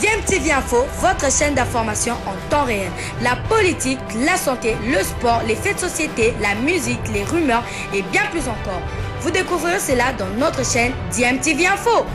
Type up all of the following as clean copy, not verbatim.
DMTV Info, votre chaîne d'information en temps réel. La politique, la santé, le sport, les faits de société, la musique, les rumeurs et bien plus encore. Vous découvrirez cela dans notre chaîne DMTV Info.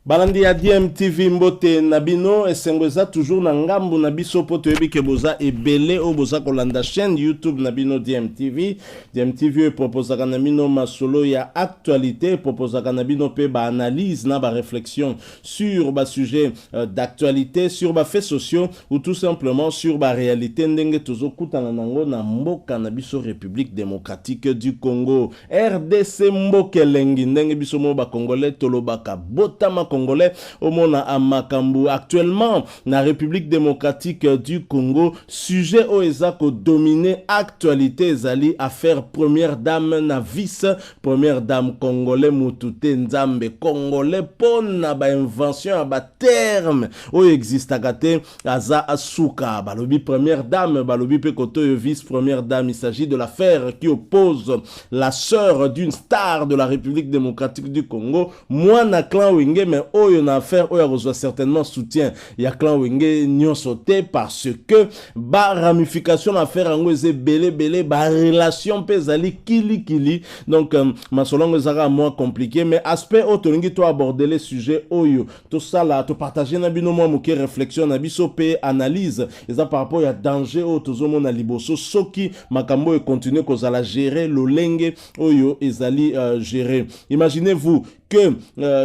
Balandi ya DMTV mbote nabino esengweza toujours na ngambu na biso poto ebike boza ebele o boza kolanda chaîne YouTube nabino DMTV. DMTV proposaka na bino masolo ya actualité, proposaka na bino pe ba analyse na ba réflexion sur ba sujet d'actualité, sur ba faits sociaux ou tout simplement sur ba réalité ndenge tozo kutana nango na mboka na biso République démocratique du Congo. RDC mboke lengi ndenge biso mo ba congolais tolobaka botama congolais au monde à Makambu. Actuellement, la République démocratique du Congo, sujet au ezako dominé actualité zali affaire première dame na vice première dame congolais Mutute Nzambe congolais pona ba invention ba terme o existe agate aza asuka balobi première dame balobi pe koto vice première dame. Il s'agit de l'affaire qui oppose la sœur d'une star de la République démocratique du Congo, Mwana Clan Wenge, mais oyo na affaire oyo reçoit certainement soutien ya Clan Wenge nyonsote parce que ba ramification affaire ango eze belé ba relation pezali kili donc masolongo ezaka moins compliqué mais aspect otolingi to aborder les sujets oyo tout ça là to partager na bino moi moke réflexion na biso pe analyse eza par rapport ya danger o tozomo na liboso soki makambo e continuer kozala gérer lolenge oyo ezali gérer. Imaginez-vous que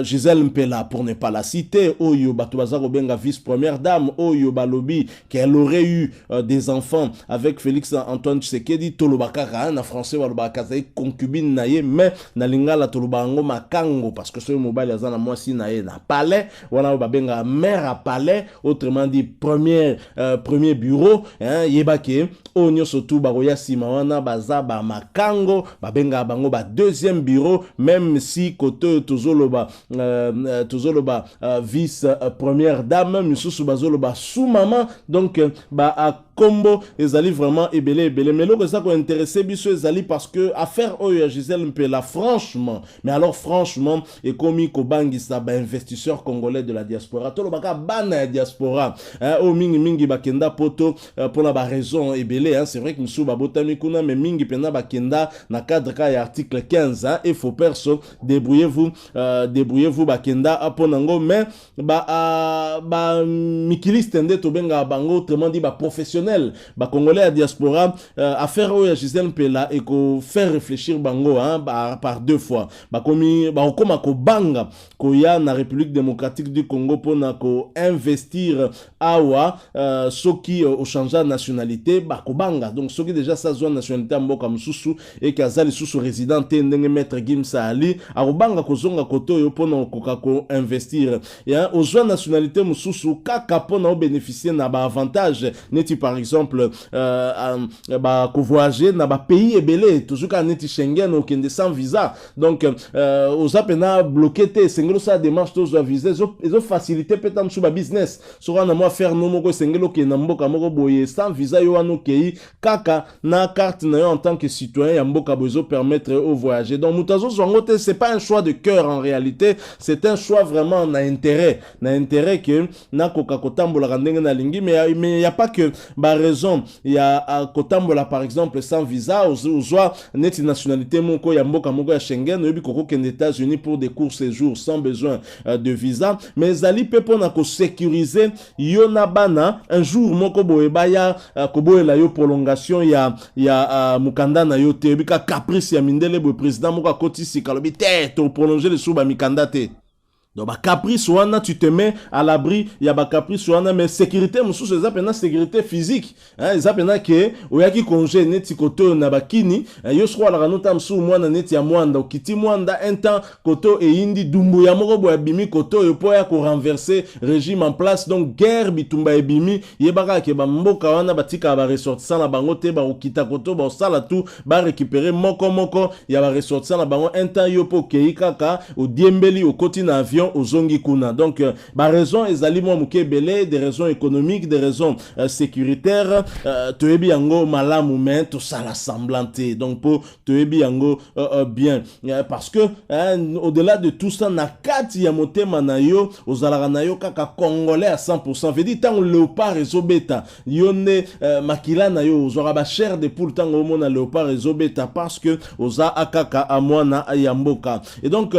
Gisèle Mpela, pour ne pas la citer, Oyo Batuaza Robenga, vice-première dame, Oyo Balobi, qu'elle aurait eu des enfants avec Félix Antoine Tshisekedi, Tolobakara, na français, Walobakaza, concubine naye, mais na lingala Tolobango Makango, parce que ce mobile yazana moi si naye na palais, wana Babenga mère à palais, autrement dit premier bureau, yebake, Onyo Sotou Baroya Simawana, Bazaba Makango, Babenga Bango, deuxième bureau, même si côté Tozoloba vice première dame Misusu Bazoloba sous maman donc à combo ezali vraiment ebele mais le ça ko intéressé biso ezali parce que affaire oyo Gisèle Mpela franchement mais alors franchement et komi ko bangisa ba investisseurs congolais de la diaspora to lobaka bana diaspora o mingi bakenda poto pour la raison ebele c'est vrai que Misusu babotami kuna mais mingi pena bakenda na cadre ka ya article 15 il faut perso débrouillez-vous bakenda aponango mais mikiliste nde to benga bango autrement dit professionnel congolais à diaspora affaire oyo Gisèle Mpela et ko faire réfléchir bango par deux fois komi koma ko banga ko ya na République démocratique du Congo pona ko investir awa soki au changer nationalité ko banga donc soki déjà sa zone nationalité mboka mususu et kazali susu résident ndenge maître Gimsa Ali akobanga kozonga koto yo pona koka ko investir ya ozwa nationalité mususu kaka pona bénéficier na ba avantage neti par exemple ko voyager na ba pays ebele toujours neti Schengen au kende sans visa donc ozapena bloqué te sengelo sa démarche to zo visa ezo faciliter peut-être sur ba business sera na moi faire no moko sengelo ke na mboka moko boye sans visa yo anu kei kaka na carte na yo en tant que citoyen ya mboka bozo permettre au voyager donc mutazo zongote c'est pas un choix de cœur en réalité c'est un choix vraiment na intérêt que na koka kotambola randenge na lingi mais il y a pas que ba raison il y a kotambola par exemple sans visa ou soit net nationalité moko ya mboka moko ya Schengen obi koko ken États-Unis pour des courts séjours sans besoin de visa mais zali pepo na ko sécuriser yo na bana un jour moko boye baya ko boye la yo prolongation ya mukanda na yo te bika caprice ya mindele bo président moko akoti sikalobi te to prolonger le suba mikanda te. Donc, caprice wana, tu te mets à l'abri, il y a caprice wana, mais sécurité, monsieur, c'est ça, sécurité physique. Hein, ça, que, oyaki congé, neti koto, nabakini, yo sro la ranota msou, mwana, neti ya mwanda, okiti mwanda, un temps, koto, e indi, dumbu, ya moro, bo, abimi, koto, yo po ya ko renverser, régime en place, donc, guerre, bitumba, ebimi, yebaka, ke ba mboka wana, batika, ba ressortissant, la bangote, ba okita koto, ba osala tout, ba récupérer, moko, ya ba ressortissant, la bango, un temps, yo po, keikaka, au diembeli, au koti na avion, bien ozongi kuna. Donc raison ezali mwa muke belé, des raisons économiques, des raisons sécuritaires, toyebi yango malamu mais tout ça la semblante. Donc pour toyebi yango bien parce que au-delà de tout ça na kati ya motema na yo ozalaka na yo kaka congolais à 100%. Veut dire tant léopard ezobeta yone makila na yo ozora ba chair de poule tant mona léopard ezobeta parce que oza akaka amwana yamboka. Et donc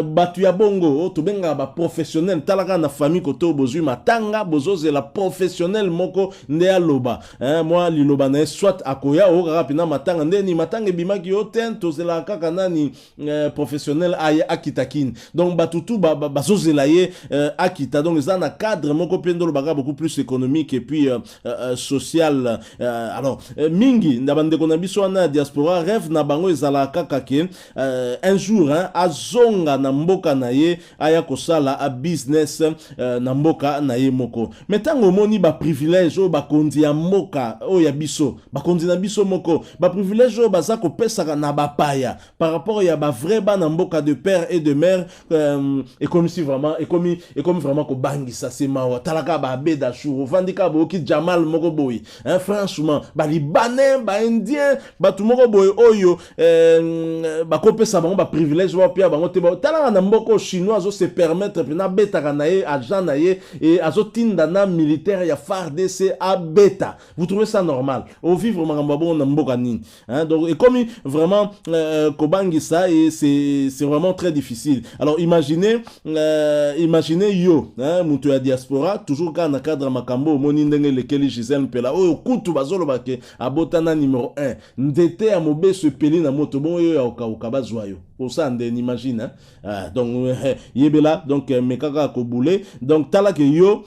batu ya bongo to benga ba professionnel talaka na famille koto bozui matanga bozoze la professionnel moko nde aloba moi liloba na soit akoya o rapina matanga ndeni matanga bimaki yo tento zela kaka nani professionnel aya akitakin. Donc batutu bazozela ye akita. Donc ça na cadre moko pendo baga beaucoup plus économique et puis social. Alors mingi ndabande kona biso na diaspora rêve na bango ezala kaka ke un jour azonga na mboka na ye aya kosala a business na mboka na ye moko. Metango moni ba privilège o ba kondi ya mboka o ya biso ba kondi na biso moko ba privilège o baza ko pesaka na ba paya par rapport ya ba vrai ba na mboka de père et de mère et comme si vraiment et comme vraiment ko bangisa c'est mawa talaka ba beda chou vandika bo ki Jamal moko boy franchement ba libanais ba indien ba tout moko boy oyo ba ko pesa bango ba privilège wa pia bango te ba talaka na mboko chinois zo se permettre na beta kana ye agent na ye et azo tinda na militaire ya FARDC a beta. Vous trouvez ça normal au vivre mangambabo na mboka nini donc et comme vraiment kobangi ça et c'est vraiment très difficile. Alors imaginez yo mutu ya diaspora toujours quand na cadre makambo moni ndenge lekeli Gisèle Mpela oyo kutu bazolo bake abotana numéro 1 ndete ya mobe se peli na moto bon yo ya okabazwa yo osa ndeni imagine donc yebela donc mekaka ko boulé donc tala que yo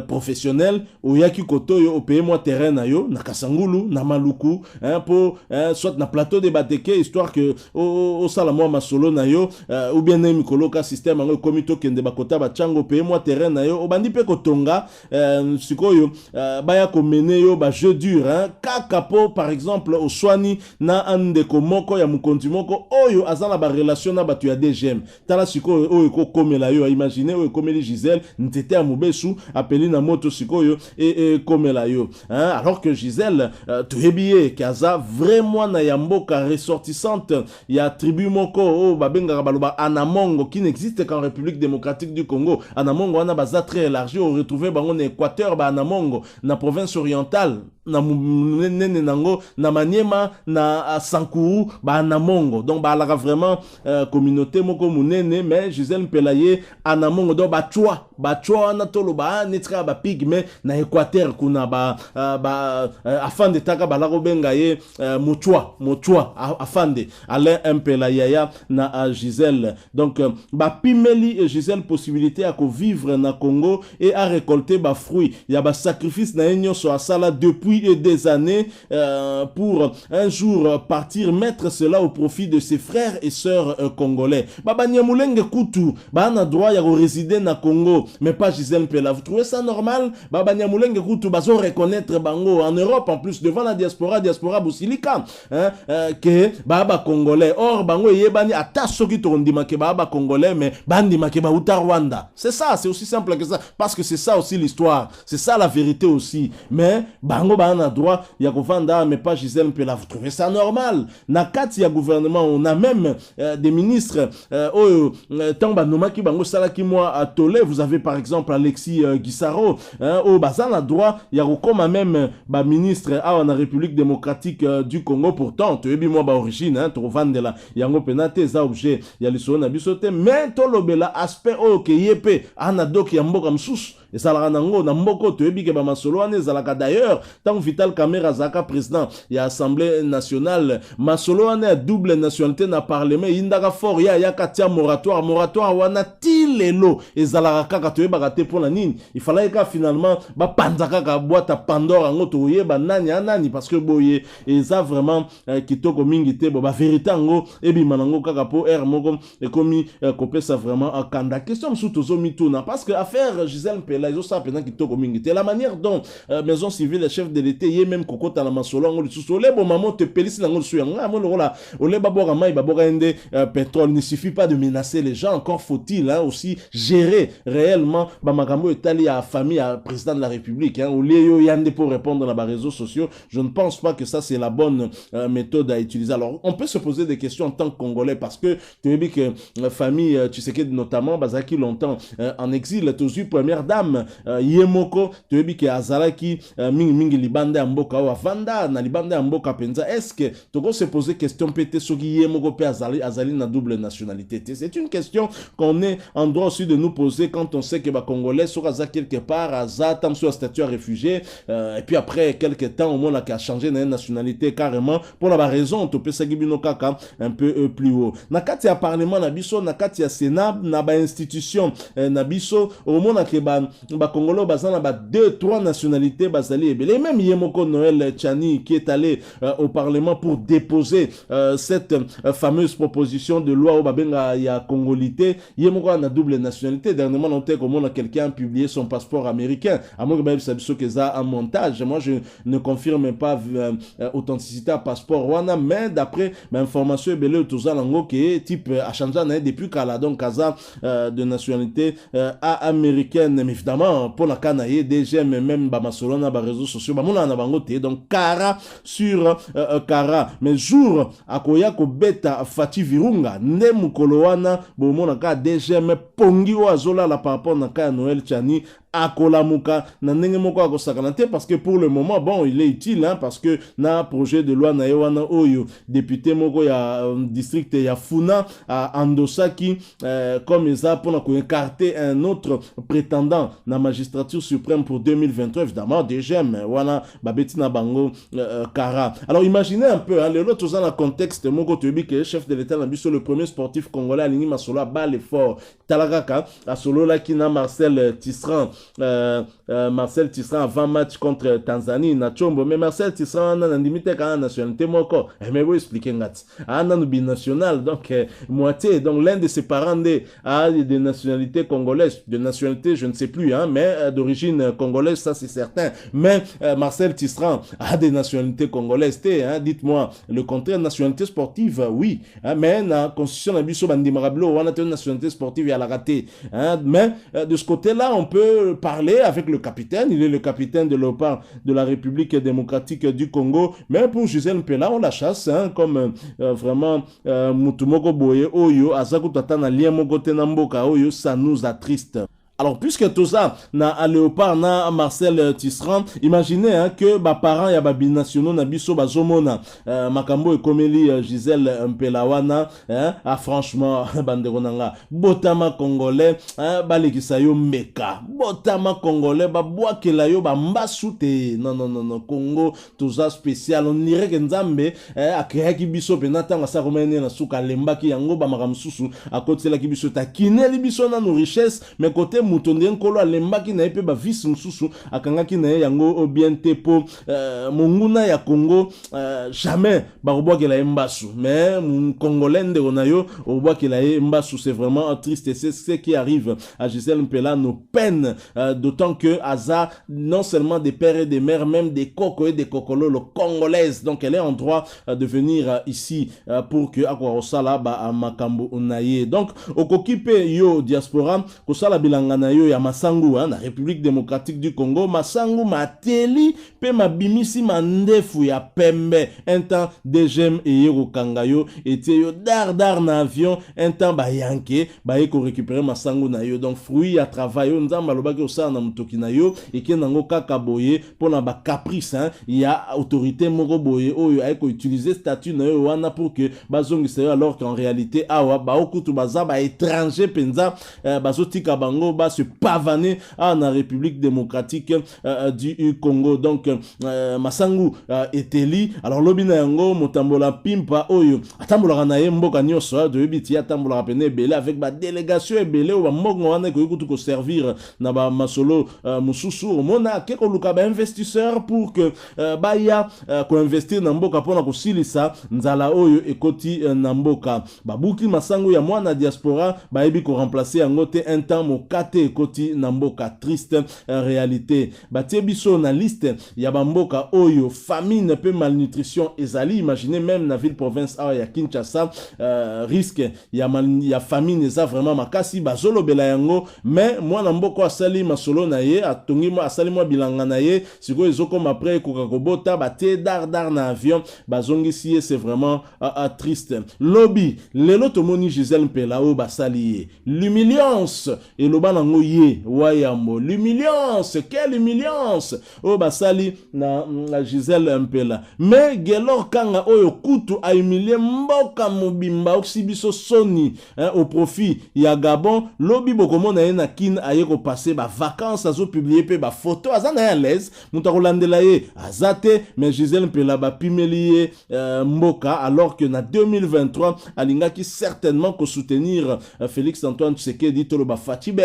professionnel oyaki koto yo payer moi terrain na yo na Kasangulu na Maluku pour soit na plateau de Bateke histoire que au sala moi masolo na yo ou bien na mikoloka système ngo komito kende bakota ba chango payer moi terrain na yo obandi pe kotonga sikoyo baya ko mener yo ba jeu dur kaka po par exemple au swani na ande ko moko ya mukonzi moko oyo azala ba relation na batu ya DGM tala sikoyo oyo ko komela yo imaginer oyo komeli Gisèle ntete ya mobesu appeli na moto sikoyo et komela yo alors que Gisèle toyebiye kaza vraiment na yamboka ressortissante ya tribu moko o babenga baloba Anamongo qui n'existe qu'en République démocratique du Congo. Anamongo wana baza très élargi on retrouver bango na Équateur ba Anamongo na province orientale na nene nango na Maniema na Sankuru ba Anamongo donc ba la vraiment communauté moko munene mais Gisèle Mpela Anamongo donc ba chwa na tolo ba netra ba pigme na Équateur kuna ba afin de taka ba la robenga ye mochwa afande Alain Mpela yaya na Gisèle donc ba pimeli Gisèle possibilité à vivre na Congo et à récolter ba fruits ya ba sacrifice na enyo so asala depuis des années pour un jour partir mettre cela au profit de ses frères et sœurs congolais. Baba Nyamulenge Kutu, ba na droit ya résider na Congo, mais pas Gisèle Mpela. Vous trouvez ça normal? Baba Nyamulenge Kutu bazo reconnaître bango en Europe en plus devant la diaspora Bousilika que baba congolais. Or bango yebani ata soki to ndima ke baba congolais mais bandima ke ba uta Rwanda. C'est ça, c'est aussi simple que ça parce que c'est ça aussi l'histoire. C'est ça la vérité aussi. Mais bango ba na droit ya kovanda mais pas Gisèle Mpela. Vous trouvez ça normal? Na kati ya gouvernement on a même des ministres tamba nomaki bango salaki moi à Tolé. Vous avez par exemple Alexis Gisaro au bazan a droit ya kokoma même ba ministre à la République démocratique du Congo. Pourtant tu ebi moi ba origine to vandela yango penate za objet ya liso na bisote mais tolobela aspect o ke yepe ana dok ya mboka msusu et ça la nango na mboko to ebi ke ba masolo ane zalaka d'ailleurs tant Vital Kamerhe zaka président ya Assemblée nationale masolo ane double nationalité na parlement indaka fort ya katia moratoire wana tilelo ezalaka kaka to ebaka te pona nini il fallait ka finalement ba panzaka ka boîte à Pandore ngo to yeba nani parce que boye eza vraiment kitoko mingi te bo ba vérité ngo ebi manango kaka po air moko e komi kopesa vraiment akanda question sous tozo mituna parce que affaire Gisèle Mpela ils ont ça pendant kitoko mingi te la manière dont maison civile et chef de l'été yé même kokota na masolo ngol susu ole bo maman te pelisi ngol suya ngamo lola ole babora mai babora ende pétrole. Ne suffit pas de menacer les gens, encore faut-il aussi gérer réellement bamakambo etali à famille à président de la République au lieu yande pour répondre à les réseaux sociaux. Je ne pense pas que ça c'est la bonne méthode à utiliser. Alors on peut se poser des questions en tant que Congolais parce que tu as vu que la famille Tshisekedi notamment bazaki longtemps en exil, tu as vu première dame Yemoko, tu as vu que Azalaki mingi libanda mboka ou avanda na libanda mboka penza. Est-ce que tu peux se poser question peut-être sur Yemoko pe Azali na double nationalité? C'est une question qu'on est en droit aussi de nous poser quand on sait que les Congolais sont quelque part à Zatam sur un statut à réfugié et puis après quelques temps au moins on a changé de nationalité carrément pour la raison on peut s'agibino kaka un peu plus haut. Nakati ya parlement na biso nakati ya Sénat na ba institution na biso au moins que ba Congolais bazana ba 2-3 nationalités bazali et même Yemoko Noël Tchani qui est allé au parlement pour déposer cette fameuse proposition de loi au babenga ya congolité Yemoko na double nationalité. Dernièrement on comme on a quelqu'un a publié son passeport américain à moi que ça que ça un montage. Moi je ne confirme pas authenticité à passeport wana mais d'après l'information belé autoza lango que type a changé depuis kala donc kaza de nationalité américaine. Mais évidemment pour la canaille déjà même ba masolona ba réseaux sociaux ba mona na bango te donc kara sur kara mais jour akoya ko beta Fati Virunga ne mukolo wana bo mona ka déjà me pongi wa zola la par rapport na ka Noël Tchani akolamuka na ndenge moko akosakana te parce que pour le moment bon il est utile parce que na projet de loi na wana oyo député moko ya district ya Funa à Andosaki comme ça pour na ko écarter un autre prétendant na magistrature suprême pour 2023 évidemment déjà mais wana babeti na bango kara. Alors imaginez un peu le lot dans le contexte moko tobi que chef de l'état na biso le premier sportif congolais alingi masolo ba l'effort talagaka a solo la kina Marcel Tisserand Marcel Tisserand avant match contre Tanzanie na Chombo mais Marcel Tisserand na limite ka nationalité moko mais vous expliquer ngati ana no binational donc moitié donc l'un de ses parents a des nationalités congolaises de nationalité je ne sais plus mais d'origine congolaise ça c'est certain mais Marcel Tisserand a des nationalités congolaises dites-moi le contraire nationalité sportive oui mais na constitution na biso bandimarablo on a une nationalité sportive à la raté mais de ce côté-là on peut parler avec le capitaine, il est le capitaine de l'OPAR de la République démocratique du Congo, mais pour Gisèle Mpela on la chasse comme vraiment Mutumoko Boye Oyo Azakutata na Liemoko Tenamboka Oyo ça nous attriste. Alors, puisque tout ça, na Léopard, na Marcel Tisserand, imaginez que parents ya binationaux na biso bazomona makambo e komeli Gisèle Mpelawana franchement banderonanga botama congolais balekisa yo meka botama congolais babwakela yo bambasu te non Congo tout ça spécial on dirait que nzambe akreaki biso pena tanga sa komene na suka lembaki yango ba makamsusu akotela ki biso ta kineli biso na no richesse mais côté mutonde nkolo alembaki na epe ba vice mususu akangaki na yango bien tepo monguna ya Congo jamais ba robokela mbasu mais mon congolais ndeko na yo obokela mbasu c'est vraiment triste et c'est ce qui arrive à Gisèle Mpela nos peines d'autant que Aza non seulement des pères et des mères même des cocos et des cocololo congolaises donc elle est en droit de venir ici pour que akwosala ba makambo onaye donc okokipe yo diaspora kosala bilanga na yo ya masangu na République démocratique du Congo masangu mateli pe mabimisi mandefu ya pembe un temps DGM et yero kangayo et yo dar na avion un temps ba yanke ba eko récupérer masangu na yo donc fruit à travail on nzamba lobaki osala na mutoki na yo et ke nango kaka boye pona ba caprice il y a autorité moko boye oyo eko utiliser statut na yo wana pour que bazongisa alors qu'en réalité awa ba okutu baza ba étranger penza bazotika bango ba se pavaner na République démocratique du Congo donc masangu eteli alors lobina yango motambola pimpa oyo atambola na ye mboka nyoso de biti atambola pene belé avec ba délégation belé ou ba mbongo wana ko yukutu ko servir na ba masolo mususu mona ke ko luka ba investisseur pour que ba ya ko investir na mboka pona ko silisa nzala oyo ekoti na mboka babuki masangu ya mwana diaspora ba ebi ko remplacer yango te un temps mokate te ekoti na mboka triste réalité batie biso na liste ya bamboka oyo famine pe malnutrition ezali imaginez même na ville province awa ya Kinshasa risque ya famine eza vraiment makasi bazolobela yango mais mwana mboka asali masolo na ye atongi mo asali mo bilanga na ye siko ezokoma après koka kobota batie dar na avion bazongisi ye c'est vraiment triste lobby lelo tomoni Gisèle Mpela o basali ye l'humiliance et loba nango ye wayambo l'humiliance quelle humiliance o basali na Gisèle Mpela mais Gelor Kanga oyo kutu a humilié mboka mobimba oksibiso soni au profit ya Gabon lobby bokomona ye na kin aye ko passer ba vacances azo publier pe ba photo azana ya l'aise muta kolandela ye azate mais Gisèle Mpela ba pimeli mboka alors que na 2023 alinga qui certainement ko soutenir Félix Antoine Tshisekedi tolo ba Fatibe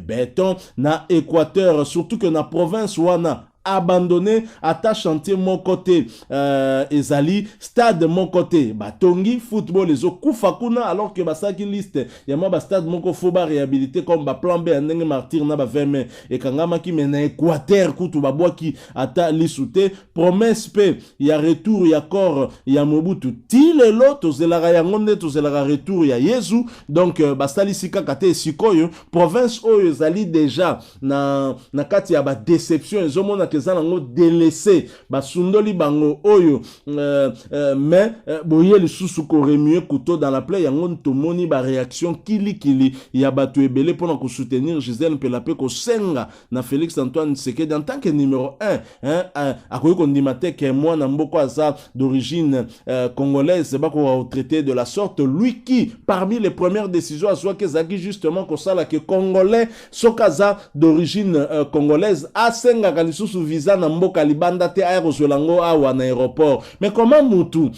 béton na Équateur surtout que na province wana abandonné ata chantier mon côté ezali stade mon côté batongi football les okufa kuna alors que basaki liste yama ba stade moko foba réhabilité comme ba plan B ndenge martyr na ba 20 et kangama ki mena Équateur kutu ba boaki ata lisute promesse pe ya retour ya corps ya Mobutu tile loto zelaka yango nde to zelaka retour ya Yesu donc basali sika kate sikoyo province oyo ezali déjà na kati ya ba déception ezomona kezanango délaissé basundoli bango oyo mais boye lisusu ko remuer couteau dans la plaie yango tomoni ba réaction kili ya batu ebele pona ko soutenir Gisèle Mpela pe ko senga na Félix Antoine Tshisekedi en tant que numéro 1 akoyi ko ndimate ke moi na mboko aza d'origine congolaise bako traité de la sorte lui qui parmi les premières décisions a soit que zaki justement ko sala que congolais sokaza d'origine congolaise a senga kalisusu visa na mboka libanda te aérosolango awa na aéroport mais comment mutu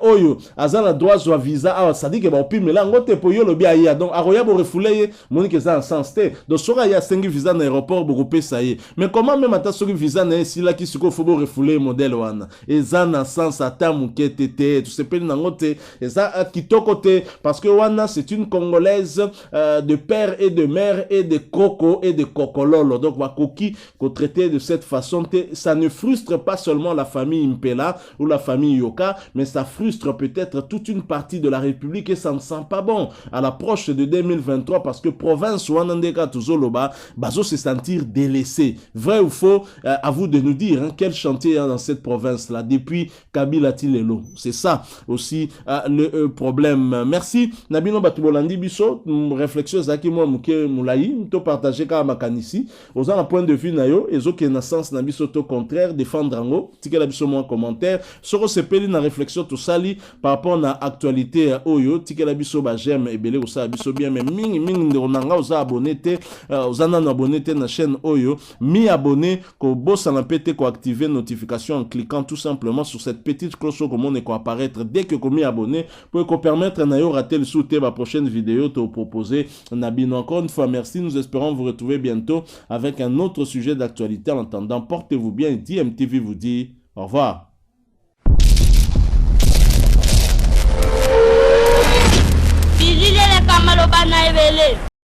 oyo azala droit zo visa awa sadike ba opimela ngote po yo lobi aya donc aroya bo refoulé monique ça en sens te donc sora ya sengi visa na aéroport bo pesa ye mais comment même ata soki visa na sila ki siko faut bo refoulé modèle wana eza na sens ata mukete te tout se peli na ngote eza kitoko te parce que wana c'est une congolaise de père et de mère et de coco et de cocololo donc ba koki ko traiter de cette façon ça ne frustre pas seulement la famille Mpela ou la famille Yoka, mais ça frustre peut-être toute une partie de la République et ça ne sent pas bon à l'approche de 2023 parce que province Wanandeka Tuzoloba, bazo se sentir délaissé. Vrai ou faux, à vous de nous dire quel chantier il y a dans cette province-là depuis Kabila Tilelo. C'est ça aussi le problème. Merci. Nabino Batubolandi Biso, réflexion Zaki Mouke Moulaï, to partager ka makanisi. Aux un point de vue nayo, ezo ke na sens na biso au contraire défendre ango tika la biso mon commentaire soro sepeli na réflexion to sali par rapport na actualité oyo tika la biso ba j'aime ebele osa biso bien mais mingi ndo nanga oza abonné te ozana na abonné te na chaîne oyo mi abonné ko bossa na pété ko activer notification en cliquant tout simplement sur cette petite cloche comme on est ko apparaître dès que ko mi abonné pour ko permettre na yo rater le souté ma prochaine vidéo te proposer na bino encore une fois merci nous espérons vous retrouver bientôt avec un autre sujet d'actualité en attendant portez-vous bien et DMTV vous dit au revoir.